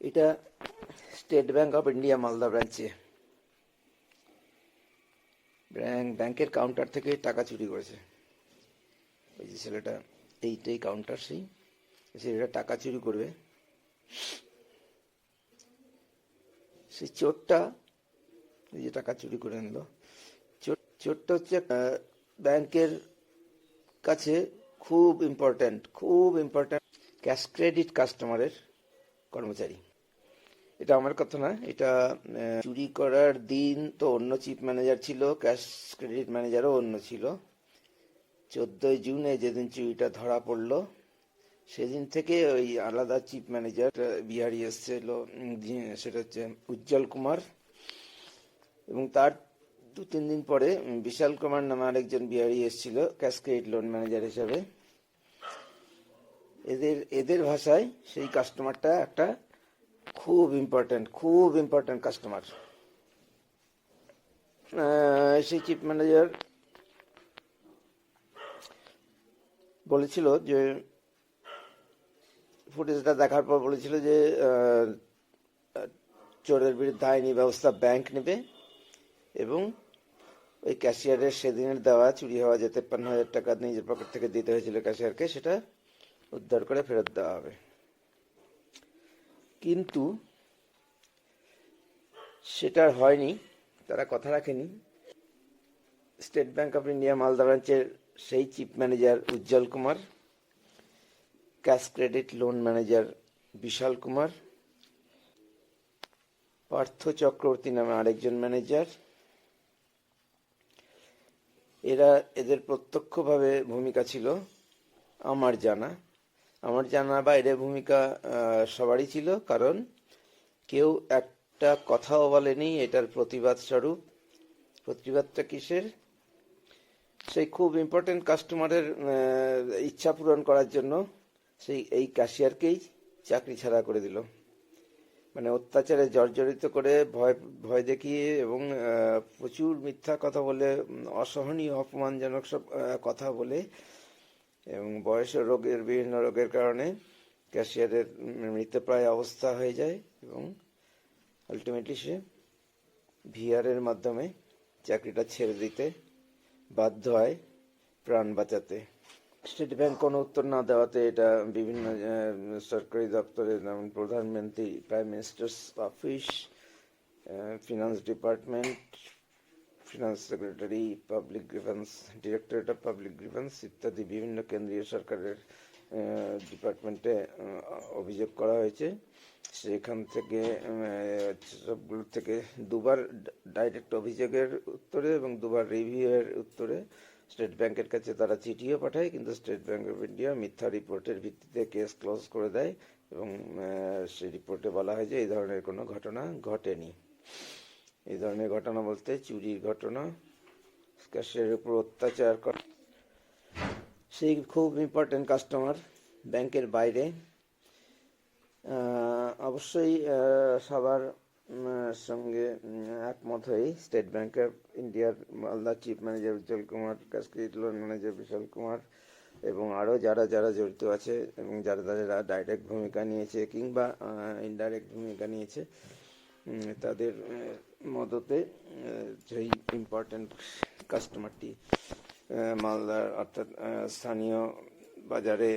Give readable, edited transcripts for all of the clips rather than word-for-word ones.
এটা state bank of India Malda ব্রাঞ্চে ব্যাংকের কাউন্টার থেকে টাকা চুরি করেছে। ওই যে ছেলেটা, এইটাই কাউন্টার, সেই ছেলেটা টাকা চুরি করবে, সেই চোরটা এই যে টাকা চুরি করে আনলো। চোরটা হচ্ছে ব্যাংকের কাছে খুব ইম্পর্ট্যান্ট ক্যাশ ক্রেডিট কাস্টমারের কর্মচারী। এটা আমার কথা না, এটা চুরি করার দিন তো অন্য চিফ ম্যানেজার ছিল, ক্যাশ ক্রেডিট ম্যানেজারও অন্য ছিল। 14ই জুনে যেদিন চুরিটা ধরা পড়লো, সেদিন থেকে ওই আলাদা চিফ ম্যানেজার বিহারি এসেছিল, সেটা হচ্ছে উজ্জ্বল কুমার, এবং তার 2-3 দিন পরে বিশাল কুমার নামে আরেকজন বিহারি এসেছিল ক্যাশ ক্রেডিট লোন ম্যানেজার হিসাবে। এদের ভাষায় সেই কাস্টমারটা একটা খুব ইম্পর্টেন্ট কাস্টমার। সেই চিফ ম্যানেজার বলেছিল যে, ফুটেজটা দেখার পর বলেছিল যে চোরের বিরুদ্ধে আইনি ব্যবস্থা ব্যাংক নেবে, এবং ওই ক্যাশিয়ারের সেদিনের দেওয়া চুরি হওয়া যে 53,000 টাকা নিজের পকেট থেকে দিতে হয়েছিল ক্যাশিয়ারকে, সেটা উদ্ধার করে ফেরত দেওয়া হবে। কিন্তু সেটা হয়নি, তারা কথা রাখেনি। State bank of India Malda ব্রাঞ্চের সেই chief manager Ujjwal Kumar, cash credit loan manager Bishal Kumar, Partha Chakraborty নামে আরেকজন ম্যানেজার, এদের প্রত্যক্ষভাবে ভূমিকা ছিল আমার জানা বাইরে ভূমিকা সবারই ছিল, কারণ কেউ একটা কথাও বলেনি এটার প্রতিবাদ স্বরূপ। প্রতিবাদটা কিসের? সেই খুব ইম্পর্টেন্ট কাস্টমারের ইচ্ছা পূরণ করার জন্য এই ক্যাশিয়ারকেই চাকরি ছাড়া করে দিল। মানে অত্যাচারে জর্জরিত করে, ভয় দেখিয়ে এবং প্রচুর মিথ্যা কথা বলে, অসহনীয় অপমানজনক সব কথা বলে, এবং বিভিন্ন রোগের কারণে ক্যাশিয়ারের মৃতপ্রায় অবস্থা হয়ে যায়, এবং আলটিমেটলি সে ভিআরের মাধ্যমে চাকরিটা ছেড়ে দিতে বাধ্য হয় প্রাণ বাঁচাতে। স্টেট ব্যাংক কোনো উত্তর না দেওয়াতে এটা বিভিন্ন সরকারি দপ্তরে, যেমন প্রধানমন্ত্রী, prime ministers office, finance department, finance secretary, public grievance, directorate of public grievance ইত্যাদি বিভিন্ন কেন্দ্রীয় সরকারের ডিপার্টমেন্টে অভিযোগ করা হয়েছে। সেখান থেকে সবগুলো থেকে দুবার ডাইরেক্ট অভিযোগের উত্তরে এবং দুবার রিভিউয়ের উত্তরে স্টেট ব্যাংকের কাছে তারা চিঠিও পাঠায়, কিন্তু স্টেট ব্যাংক অফ ইন্ডিয়া মিথ্যা রিপোর্টের ভিত্তিতে কেস ক্লোজ করে দেয়, এবং সেই রিপোর্টে বলা হয় যে এই ধরনের কোনো ঘটনা ঘটেনি। এই ধরনের ঘটনা বলতে চুরির ঘটনা, ক্যাশিয়ারের উপর অত্যাচার করা। সেই খুব ইম্পর্টেন্ট কাস্টমার ব্যাংকের বাইরে। অবশ্যই সবার সঙ্গে একমত হয়ে স্টেট ব্যাংক অফ ইন্ডিয়ার Malda chief manager Ujjwal Kumar, cash credit loan manager Bishal Kumar, এবং আরও যারা জড়িত আছে এবং যারা ডাইরেক্ট ভূমিকা নিয়েছে কিংবা ইনডাইরেক্ট ভূমিকা নিয়েছে, তাদের মদতে সেই ইম্পর্টেন্ট কাস্টমারটি মালদার অর্থাৎ স্থানীয় বাজারে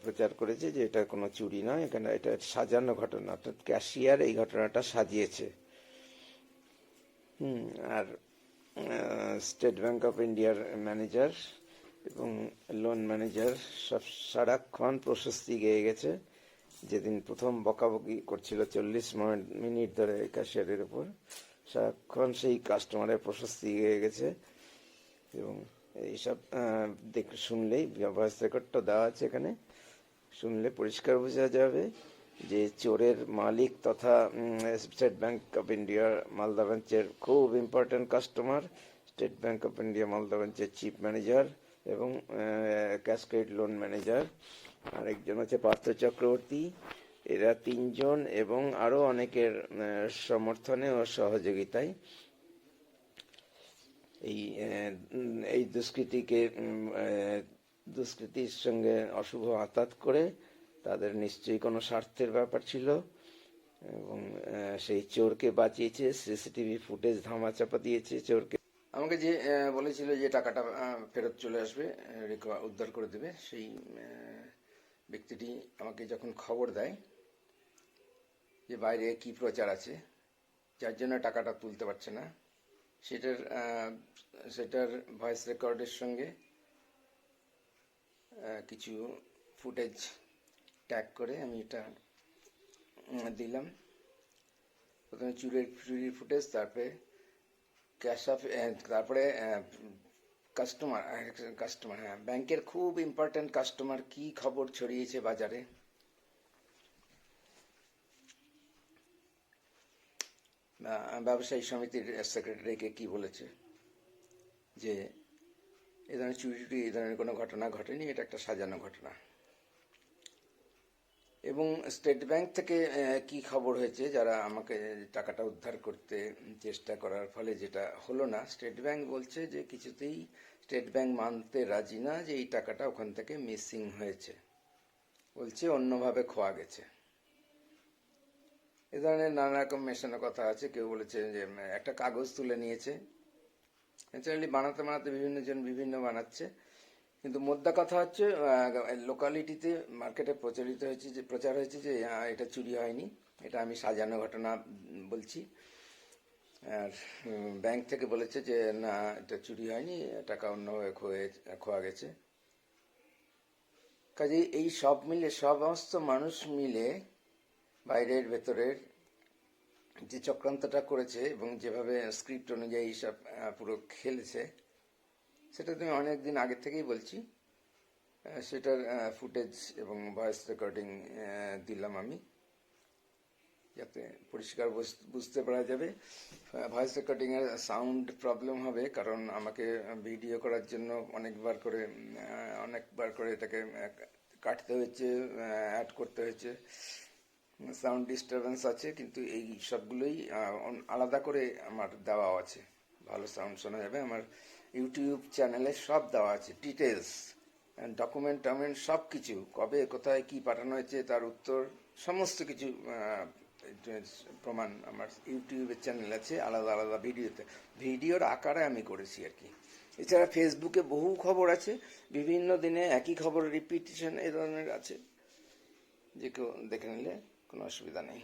প্রচার করেছে যে এটা কোনো চুরি নয়, এখানে এটা সাজানো ঘটনা, অর্থাৎ ক্যাশিয়ার এই ঘটনাটা সাজিয়েছে। আর স্টেট ব্যাংক অফ ইন্ডিয়ার ম্যানেজার এবং লোন ম্যানেজার সব সারাক্ষণ প্রশস্তি গেয়ে গেছে। যেদিন প্রথম বকাবকি করছিল 40 মিনিট ধরে ক্যাশিয়ারের উপর, সারাক্ষণ সেই কাস্টমারের প্রশস্তি গেয়ে গেছে। এবং এইসব শুনলেই, ভয়েস রেকর্ডটা দেওয়া আছে এখানে, শুনলে পরিষ্কার বোঝা যাবে যে চোরের মালিক তথা স্টেট ব্যাংক অফ ইন্ডিয়ার মালদা ব্রাঞ্চের খুব important customer, state bank of India Malda ব্রাঞ্চের চিফ ম্যানেজার এবং ক্যাশ ক্রেডিট লোন ম্যানেজার, আরেকজন হচ্ছে পার্থ চক্রবর্তী। এরা তিনজন এবং আরো অনেকের সমর্থনে ও সহযোগিতায় এই দুষ্কৃতির সঙ্গে অশুভ আঘাত করে, তাদের নিশ্চয়ই কোনো স্বার্থের ব্যাপার ছিল, এবং সেই চোরকে বাঁচিয়েছে, সিসিটিভি ফুটেজ ধামাচাপা দিয়েছে চোরকে। আমাকে যে বলেছিল যে টাকাটা ফেরত চলে আসবে, উদ্ধার করে দেবে, সেই ব্যক্তিটি আমাকে যখন খবর দেয় যে বাইরে কি প্রচার আছে যার জন্য টাকাটা তুলতে পারছে না, সেটার ভয়েস রেকর্ডের সঙ্গে কিছু ফুটেজ ট্যাগ করে আমি এটা দিলাম। প্রথমে চুরির ফুটেজ, তারপরে ক্যাশ অফ, তারপরে কাস্টমার হ্যাঁ, ব্যাংকের খুব ইম্পর্ট্যান্ট কাস্টমার কি খবর ছড়িয়েছে বাজারে। ব্যবসায়ী সমিতির সেক্রেটারিকে কি বলেছে যে এ ধরনের চুরি এই ধরনের কোনো ঘটনা ঘটেনি, এটা একটা সাজানো ঘটনা। এবং স্টেট ব্যাংক থেকে কি খবর হয়েছে, যারা আমাকে টাকাটা উদ্ধার করতে চেষ্টা করার ফলে যেটা হলো না, স্টেট ব্যাংক বলছে যে কিছুতেই স্টেট ব্যাংক মানতে রাজি না যে এই টাকাটা ওখান থেকে মিসিং হয়েছে, বলছে অন্যভাবে খোয়া গেছে। এ ধরনের নানা রকম মেশানো কথা আছে। কেউ বলেছে যে একটা কাগজ তুলে নিয়েছে, ন্যাচারালি বানাতে বানাতে বিভিন্ন জন বিভিন্ন বানাচ্ছে, কিন্তু মোদ্দা কথা হচ্ছে লোকালিটিতে মার্কেটে প্রচার হয়েছে যে এটা চুরি হয়নি, এটা আমি সাজানো ঘটনা বলছি। আর ব্যাংক থেকে বলেছে যে না, এটা চুরি হয়নি, টাকা অন্যভাবে খোয়া গেছে। কাজে এই সব মিলে, সমস্ত মানুষ মিলে বাইরের ভেতরের যে চক্রান্তটা করেছে এবং যেভাবে স্ক্রিপ্ট অনুযায়ী সব পুরো খেলেছে, সেটা তুমি অনেক দিন আগে থেকেই বলছি। সেটার ফুটেজ এবং ভয়েস রেকর্ডিং দিলাম আমি, যাতে পরিষ্কার বুঝতে পারা যাবে। ভয়েস রেকর্ডিংয়ের সাউন্ড প্রবলেম হবে, কারণ আমাকে ভিডিও করার জন্য অনেকবার করে এটাকে কাটতে হয়েছে, অ্যাড করতে হয়েছে, সাউন্ড ডিস্টারবেন্স আছে, কিন্তু এই সবগুলোই আলাদা করে আমার দেওয়া আছে, ভালো সাউন্ড শোনা যাবে। আমার ইউটিউব চ্যানেলে সব দেওয়া আছে, ডিটেলস, ডকুমেন্ট সব কিছু, কবে কোথায় কি পাঠানো হয়েছে তার উত্তর, সমস্ত কিছু প্রমাণ আমার ইউটিউবের চ্যানেল আছে, আলাদা আলাদা ভিডিওর আকারে আমি করেছি আর কি। এছাড়া ফেসবুকে বহু খবর আছে, বিভিন্ন দিনে একই খবর রিপিটেশন এ ধরনের আছে, যে কেউ দেখে নিলে কোনো অসুবিধা নেই।